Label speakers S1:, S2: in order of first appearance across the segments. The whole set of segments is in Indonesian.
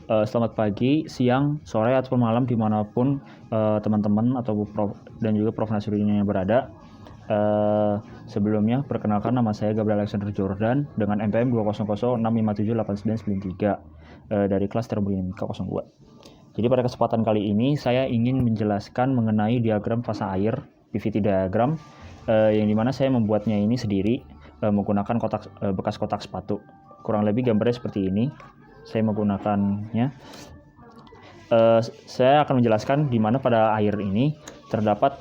S1: Selamat pagi, siang, sore, ataupun malam dimanapun teman-teman atau dan juga Prof. Nasruddin yang berada. Sebelumnya, perkenalkan nama saya Gabriel Alexander Jordan dengan NPM 20065578993 dari kelas Termodinamika 02. Jadi pada kesempatan kali ini saya ingin menjelaskan mengenai diagram fasa air, PVT diagram, yang dimana saya membuatnya ini sendiri menggunakan bekas kotak sepatu. Kurang lebih gambarnya seperti ini. Saya menggunakannya. Saya akan menjelaskan di mana pada air ini terdapat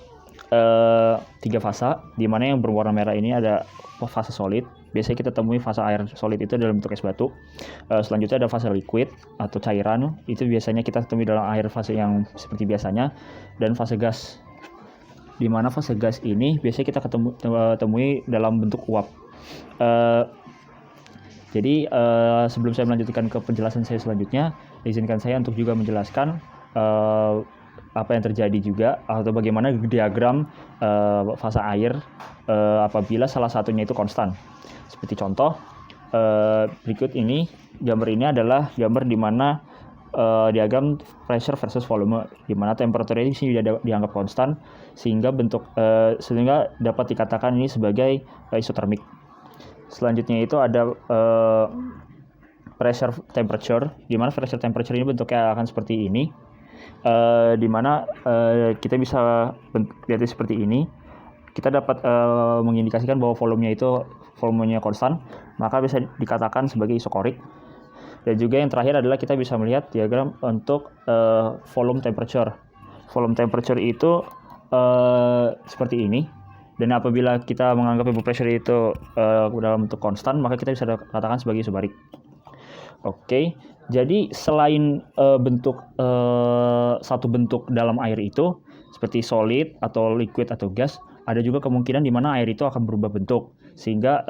S1: 3 fasa, di mana yang berwarna merah ini ada fase solid. Biasanya kita temui fase air solid itu dalam bentuk es batu. Selanjutnya ada fase liquid atau cairan, itu biasanya kita temui dalam air fase yang seperti biasanya, dan fase gas, di mana fase gas ini biasanya kita temui dalam bentuk uap. Jadi sebelum saya melanjutkan ke penjelasan saya selanjutnya, izinkan saya untuk juga menjelaskan apa yang terjadi juga atau bagaimana diagram fasa air apabila salah satunya itu konstan. Seperti contoh berikut ini, gambar ini adalah gambar di mana diagram pressure versus volume, di mana temperaturnya di sini dianggap konstan sehingga sehingga dapat dikatakan ini sebagai isotermik. Selanjutnya itu ada pressure temperature, di mana pressure temperature ini bentuknya akan seperti ini, di mana kita bisa lihat seperti ini. Kita dapat mengindikasikan bahwa volumenya konstan, maka bisa dikatakan sebagai isokorik. Dan juga yang terakhir adalah kita bisa melihat diagram untuk volume temperature. Volume temperature itu seperti ini. Dan apabila kita menganggap vapor pressure itu dalam bentuk konstan, maka kita bisa katakan sebagai isobarik. Oke, jadi selain satu bentuk dalam air itu, seperti solid atau liquid atau gas, ada juga kemungkinan di mana air itu akan berubah bentuk, sehingga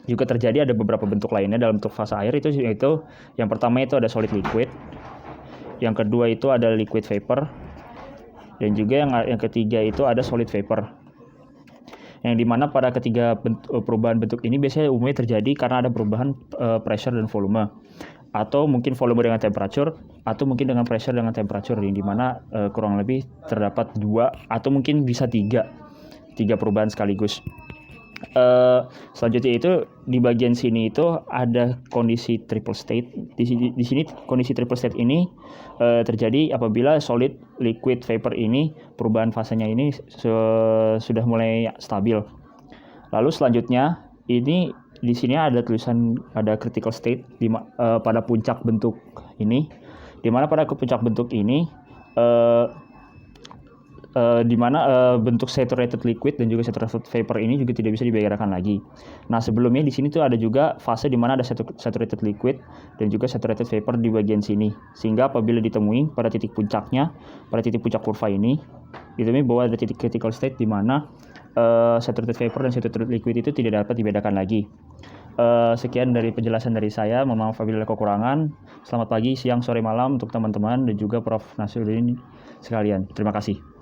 S1: juga terjadi ada beberapa bentuk lainnya dalam bentuk fase air itu, yaitu yang pertama itu ada solid liquid, yang kedua itu ada liquid vapor, dan juga yang ketiga itu ada solid vapor. Yang dimana pada ketiga perubahan bentuk ini biasanya umumnya terjadi karena ada perubahan pressure dan volume, atau mungkin volume dengan temperature, atau mungkin dengan pressure dengan temperature, yang dimana kurang lebih terdapat 2 atau mungkin bisa 3 perubahan sekaligus. Selanjutnya itu di bagian sini itu ada kondisi triple state. Di sini kondisi triple state ini terjadi apabila solid, liquid, vapor ini perubahan fasenya ini sudah mulai stabil. Lalu selanjutnya ini di sini ada tulisan ada critical state pada puncak bentuk ini, di mana pada puncak bentuk ini di mana bentuk saturated liquid dan juga saturated vapor ini juga tidak bisa dibedakan lagi. Nah, sebelumnya di sini tuh ada juga fase di mana ada saturated liquid dan juga saturated vapor di bagian sini. Sehingga apabila ditemui pada titik puncaknya, pada titik puncak kurva ini, ditemui bahwa ada titik critical state di mana saturated vapor dan saturated liquid itu tidak dapat dibedakan lagi. Sekian dari penjelasan dari saya. Mohon maaf apabila ada kekurangan. Selamat pagi, siang, sore, malam untuk teman-teman dan juga Prof. Nasruddin sekalian. Terima kasih.